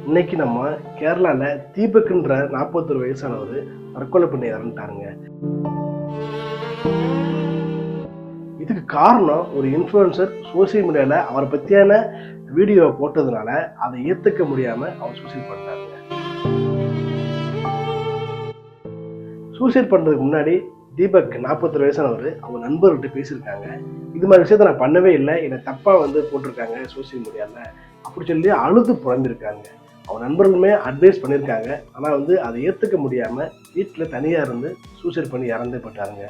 இன்னைக்கு நம்ம கேரளாவில் தீபக்ன்ற 41 வயசானவர் தற்கொலை பண்ணி இறந்துட்டாருங்க. இதுக்கு காரணம் ஒரு இன்ஃப்ளூயன்சர் சோசியல் மீடியாவில் அவரை பற்றியான வீடியோவை போட்டதுனால அதை ஏற்றுக்க முடியாமல் அவர் சூசைட் பண்ணிட்டாருங்க. சூசைட் பண்ணுறதுக்கு முன்னாடி தீபக் 41 வயசானவர் அவங்க நண்பர்கிட்ட பேசியிருக்காங்க. இது மாதிரி விஷயத்த நான் பண்ணவே இல்லை, என்னை தப்பாக போட்டிருக்காங்க சோசியல் மீடியாவில் அப்படி சொல்லி அழுது புலம்பிருக்காங்க. அவங்க நண்பர்களுமே அட்வைஸ் பண்ணியிருக்காங்க. ஆனால் அதை ஏற்றுக்க முடியாமல் வீட்டில் தனியாக இருந்து சூசைட் பண்ணி இறந்து போட்டாருங்க.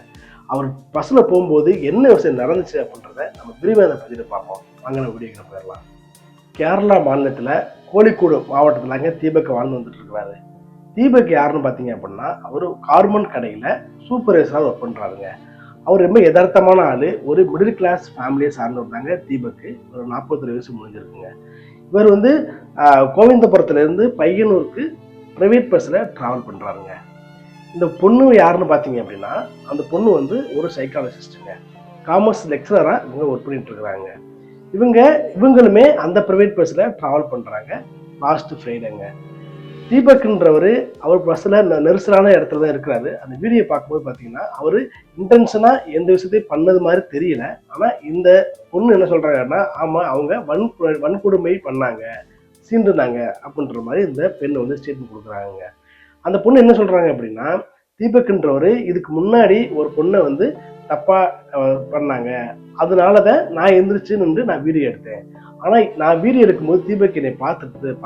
அவர் பஸ்ஸில் போகும்போது என்ன விஷயம் நடந்துச்சு அப்படின்றத நம்ம விரிவாக பதிவில் பார்ப்போம். வாங்க நம்ம வீடியோக்கு போயிடலாம். கேரளா மாநிலத்தில் கோழிக்கூடு மாவட்டத்திலாங்க தீபக் வாழ்ந்து வந்துட்டு இருக்கிறாரு. தீபக் யாருன்னு பார்த்தீங்க அப்படின்னா, அவர் கார்மெண்ட் கடையில் சூப்பர்வைசராக ஒர்க் பண்ணுறாருங்க. அவர் ரொம்ப யதார்த்தமான ஆள். ஒரு மிடில் கிளாஸ் ஃபேமிலியை சார்ந்தவர் தாங்க தீபக்கு. ஒரு 41 வயசு முடிஞ்சிருக்குங்க. இவர் கோவிந்தபுரத்துலேருந்து பையனூருக்கு ப்ரைவேட் பஸ்ஸில் ட்ராவல் பண்ணுறாருங்க. இந்த பொண்ணு யாருன்னு பார்த்தீங்க அப்படின்னா, அந்த பொண்ணு ஒரு சைக்காலஜிஸ்ட்டுங்க. காமர்ஸ் லெக்சரராக இவங்க ஒர்க் பண்ணிட்டு இருக்கிறாங்க. இவங்களுமே அந்த ப்ரைவேட் பஸ்ஸில் ட்ராவல் பண்ணுறாங்க. லாஸ்ட் ஃப்ரைடேங்க. தீபக்ன்றவர் அவர் பஸ்ஸில் நெரிசலான இடத்துல தான் இருக்கிறாரு. அந்த வீடியோ பார்க்கும்போது பார்த்தீங்கன்னா, அவர் இன்டென்ஷனாக எந்த விஷயத்தையும் பண்ணது மாதிரி தெரியல. ஆனால் இந்த பொண்ணு என்ன சொல்கிறாங்கன்னா, ஆமாம் அவங்க வன்கொடுமை பண்ணாங்க, சீண்டுனாங்க அப்படின்ற மாதிரி இந்த பெண் ஸ்டேட்மெண்ட் கொடுக்குறாங்க. அந்த பொண்ணு என்ன சொல்கிறாங்க அப்படின்னா, தீபக்ன்றவர் இதுக்கு முன்னாடி ஒரு பொண்ணை தப்பாக பண்ணாங்க, அதனால தான் நான் எந்திரிச்சு நின்று நான் வீடியோ எடுத்தேன். ஆனால் நான் வீடியோ எடுக்கும்போது தீபக் என்னை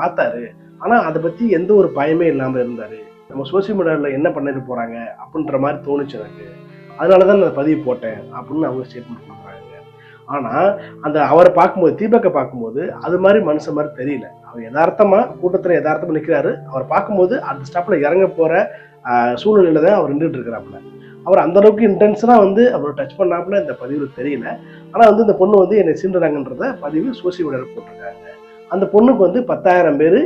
பார்த்தாரு. ஆனால் அதை பற்றி எந்த ஒரு பயமே இல்லாமல் இருந்தார். நம்ம சோசியல் மீடியாவில் என்ன பண்ணிட்டு போகிறாங்க அப்படின்ற மாதிரி தோணுச்சு எனக்கு, அதனால தான் நான் பதிவு போட்டேன் அப்படின்னு அவங்க ஸ்டேட்மெண்ட் கொடுக்குறாங்க. ஆனால் அவரை பார்க்கும்போது, தீபக்கை பார்க்கும்போது அது மாதிரி மனுஷன் மாதிரி தெரியல. அவர் யதார்த்தமாக கூட்டத்தில் யதார்த்தமாக நிற்கிறாரு. அவர் பார்க்கும்போது அந்த ஸ்டாப்பில் இறங்க போகிற சூழ்நிலையில் தான் அவர் நின்றுட்டு இருக்கிறாப்புல. அவர் அந்தளவுக்கு இன்டென்ஷனாக அவர் டச் பண்ணாப்புல இந்த பதிவில் தெரியல. ஆனால் இந்த பொண்ணு என்னை சீண்டுறாங்கன்றத பதிவு சோசியல் மீடியாவில் போட்டிருக்காங்க. அந்த பொண்ணுக்கு 10,000 பேர்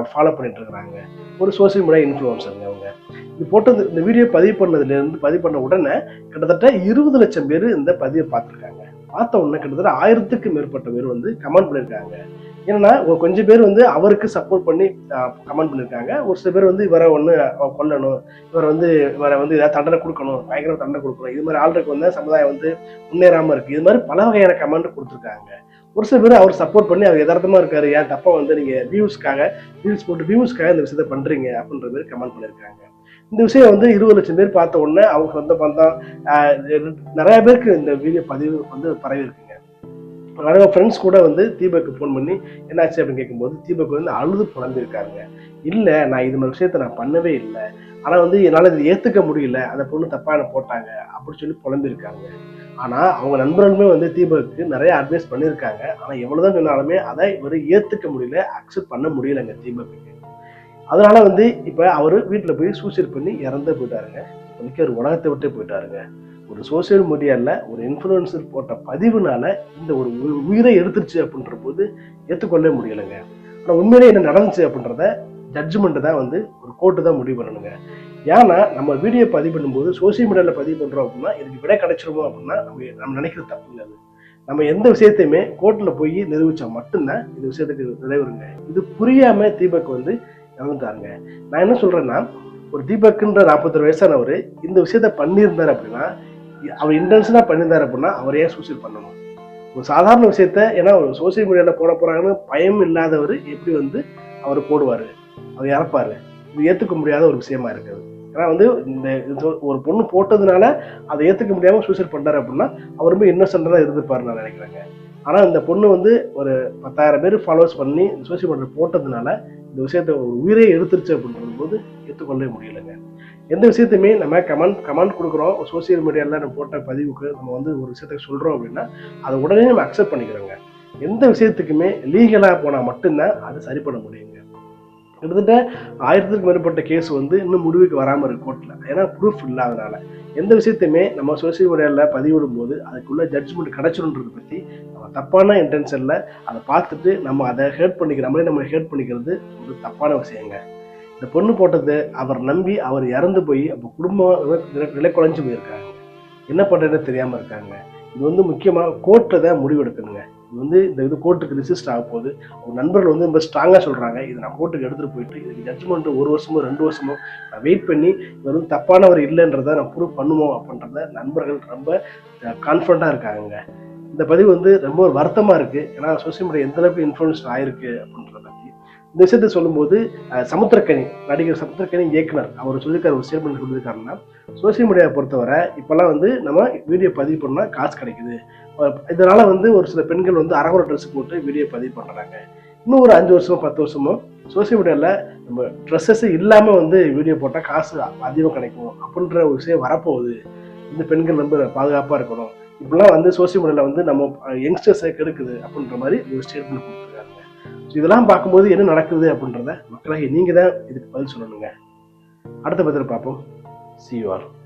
ஃபாலோ பண்ணிட்டு இருக்கிறாங்க. ஒரு சோசியல் மீடியா இன்ஃப்ளூயன்சருங்க அவங்க. இது போட்டது, இந்த வீடியோ பதிவு பண்ண உடனே கிட்டத்தட்ட 20 லட்சம் பேர் இந்த பதிவை பார்த்துருக்காங்க. பார்த்த உடனே கிட்டத்தட்ட 1000க்கு மேற்பட்ட பேர் கமெண்ட் பண்ணியிருக்காங்க. ஏன்னா கொஞ்சம் பேர் அவருக்கு சப்போர்ட் பண்ணி கமெண்ட் பண்ணியிருக்காங்க. ஒரு சில பேர் இவரை கொல்லணும், இவரை ஏதாவது தண்டனை கொடுக்கணும், பயங்கர தண்டனை கொடுக்கணும், இது மாதிரி ஆளுக்கு சமுதாயம் முன்னேறாமல் இருக்குது, இது மாதிரி பல வகையான கமெண்ட் கொடுத்துருக்காங்க. ஒரு சில பேர் அவர் சப்போர்ட் பண்ணி அவர் யதார்த்தமாக இருக்காரு, ஏன் தப்பாக நீங்கள் ரீல்ஸ் போட்டு வியூஸ்க்காக இந்த விஷயத்த பண்ணுறீங்க அப்படின்ற மாதிரி கமெண்ட் பண்ணியிருக்காங்க. இந்த விஷயம் 20 லட்சம் பேர் பார்த்த உடனே அவங்க சொந்த பந்தம் நிறைய பேருக்கு இந்த வீடியோ பதிவு பரவி இருக்குங்க. நிறைய ஃப்ரெண்ட்ஸ் கூட தீபக்கு ஃபோன் பண்ணி என்னாச்சு அப்படின்னு கேட்கும்போது தீபக் அழுது புலம்பிருக்காங்க. இல்லை, நான் இது மாதிரி விஷயத்த நான் பண்ணவே இல்லை, ஆனால் என்னால் இது ஏற்றுக்க முடியல, அந்த பொண்ணு தப்பான போட்டாங்க அப்படி சொல்லி புலம்பிருக்காங்க. ஆனால் அவங்க நண்பர்களுமே தீபக்கு நிறைய அட்வைஸ் பண்ணியிருக்காங்க. ஆனால் எவ்வளோதான் சொன்னாலுமே அதை இவர் ஏற்றுக்க முடியல, அக்செப்ட் பண்ண முடியலைங்க தீபக்கு. அதனால இப்போ அவர் வீட்டில் போய் சூசைட் பண்ணி இறந்து போயிட்டாருங்க. ஒரு உலகத்தை விட்டே போயிட்டாருங்க. ஒரு சோசியல் மீடியாவில் ஒரு இன்ஃப்ளூயன்சர் போட்ட பதிவுனால இந்த ஒரு உயிரை எடுத்துருச்சு அப்படின்ற போது ஏற்றுக்கொள்ளவே முடியலைங்க. ஆனால் உண்மையிலே என்ன நடந்துச்சு அப்படின்றத ஜட்ஜ்மெண்ட்டு தான் ஒரு கோர்ட்டு தான் முடிவு பண்ணணுங்க. ஏன்னா நம்ம வீடியோ பதிவு பண்ணும்போது சோசியல் மீடியாவில் பதிவு பண்ணுறோம் அப்படின்னா இதுக்கு விடை கிடைச்சிருமோ அப்படின்னா நம்ம நினைக்கிறது தப்புங்க. அது நம்ம எந்த விஷயத்தையுமே கோர்ட்டில் போய் நிரூபித்தா மட்டும்தான் இந்த விஷயத்துக்கு நிறைவுறுங்க. இது புரியாமல் தீபக் இறந்துட்டாருங்க. நான் என்ன சொல்கிறேன்னா, ஒரு தீபக்ன்ற 41 வயசானவர் இந்த விஷயத்த பண்ணியிருந்தார் அப்படின்னா, அவர் இன்டென்ஷனாக பண்ணியிருந்தார் அப்படின்னா அவர் ஏன் சூசைட் பண்ணணும்? ஒரு சாதாரண விஷயத்த, ஏன்னா ஒரு சோசியல் மீடியாவில் போட போகிறாங்கன்னு பயம் இல்லாதவர் எப்படி அவர் போடுவார், அவர் இறப்பார்? இது ஏற்றுக்க முடியாத ஒரு விஷயமா இருக்குது. ஏன்னா இந்த ஒரு பொண்ணு போட்டதுனால அதை ஏற்றுக்க முடியாமல் சூசைட் பண்ணுறாரு அப்படின்னா அவர் ரொம்ப இன்னசென்ட்டாக தான் இருந்திருப்பாருன்னு நான் நினைக்கிறேங்க. ஆனால் இந்த பொண்ணு ஒரு 10,000 பேர் ஃபாலோவர்ஸ் பண்ணி சோசியல் மீடியா போட்டதுனால இந்த விஷயத்த ஒரு உயிரே எடுத்துருச்சு அப்படின்றது போது ஏற்றுக்கொள்ளவே முடியலைங்க. எந்த விஷயத்தையுமே நம்ம கமெண்ட் கொடுக்குறோம், சோசியல் மீடியாவில் நம்ம போட்ட பதிவுக்கு நம்ம ஒரு விஷயத்த சொல்கிறோம் அப்படின்னா அதை உடனே நம்ம அக்செப்ட் பண்ணிக்கிறோங்க. எந்த விஷயத்துக்குமே லீகலாக போனால் மட்டும்தான் அது சரி பண்ண முடியுங்க. கிட்டத்தட்ட 1000க்கு மேற்பட்ட கேஸ் இன்னும் முடிவுக்கு வராமல் இருக்கு கோர்ட்டில். ஏன்னா ப்ரூஃப் இல்லாதனால எந்த விஷயத்தையுமே நம்ம சோசியல் மீடியாவில் பதிவிடும் போது அதுக்குள்ள ஜட்ஜ்மெண்ட் கிடைச்சிடுன்றதை பற்றி நம்ம தப்பான இன்டென்ஷனில் அதை பார்த்துட்டு நம்ம அதை ஹேர்ட் பண்ணிக்கிற மாதிரி நம்ம ஹேர்ட் பண்ணிக்கிறது ஒரு தப்பான விஷயங்க. இந்த பொண்ணு போட்டது அவர் நம்பி அவர் இறந்து போய் அப்போ குடும்பம் நிலை குலைஞ்சு போயிருக்காங்க. என்ன பண்ணுறதுன்னு தெரியாமல் இருக்காங்க. இது முக்கியமாக கோர்ட்டில் தான் முடிவெடுக்கணுங்க. வந்து இந்த இது கோர்ட்டுக்கு ரெசிஸ்ட் ஆக போகுது. அவங்க நண்பர்கள் வந்து ரொம்ப ஸ்ட்ராங்காக சொல்கிறாங்க, இதை நான் கோர்ட்டுக்கு எடுத்துகிட்டு போயிட்டு இதுக்கு ஜட்ஜ்மெண்ட் 1 வருஷமோ 2 வருஷமோ நான் வெயிட் பண்ணி இவர் வந்து தப்பானவர் இல்லைன்றதை நான் ப்ரூவ் பண்ணுவோம் அப்படின்றத நண்பர்கள் ரொம்ப கான்ஃபிடண்ட்டாக இருக்காங்க. இந்த பதிவு வந்து ரொம்ப ஒரு வருத்தமாக இருக்குது. ஏன்னா சோசியல் மீடியா எந்த அளவுக்கு இன்ஃப்ளூயன்ஸ் ஆயிருக்கு அப்படின்றத பற்றி இந்த விஷயத்த சொல்லும்போது சமுத்திரக்கனி நடிகர் சமுத்திரக்கனி இயக்குனர் அவர் சொல்லியிருக்காரு, ஒரு ஸ்டேட்மெண்ட் சொல்லியிருக்காருன்னா, சோசியல் மீடியாவை பொறுத்தவரை இப்போல்லாம் வந்து நம்ம வீடியோ பதிவு பண்ணால் காசு கிடைக்குது. இதனால வந்து ஒரு சில பெண்கள் வந்து அரகுற ட்ரெஸ் போட்டு வீடியோ பதிவு பண்ணுறாங்க. இன்னும் ஒரு 5 வருஷமோ 10 வருஷமோ சோசியல் மீடியாவில் நம்ம ட்ரெஸ்ஸஸ் இல்லாமல் வந்து வீடியோ போட்டால் காசு அதிகம் கிடைக்கும் அப்படின்ற ஒரு விஷயம் வரப்போகுது. இந்த பெண்கள் ரொம்ப பாதுகாப்பாக இருக்கணும். இப்படிலாம் வந்து சோசியல் மீடியாவில் வந்து நம்ம யங்ஸ்டர்ஸை கெடுக்குது அப்படின்ற மாதிரி ஒரு ஸ்டேட்மெண்ட் கொடுத்துருக்காங்க. ஸோ இதெல்லாம் பார்க்கும்போது என்ன நடக்குது அப்படின்றத மக்களாக நீங்கள் தான் இதுக்கு பதில் சொல்லணுங்க. அடுத்த பதில் பார்ப்போம். See you all.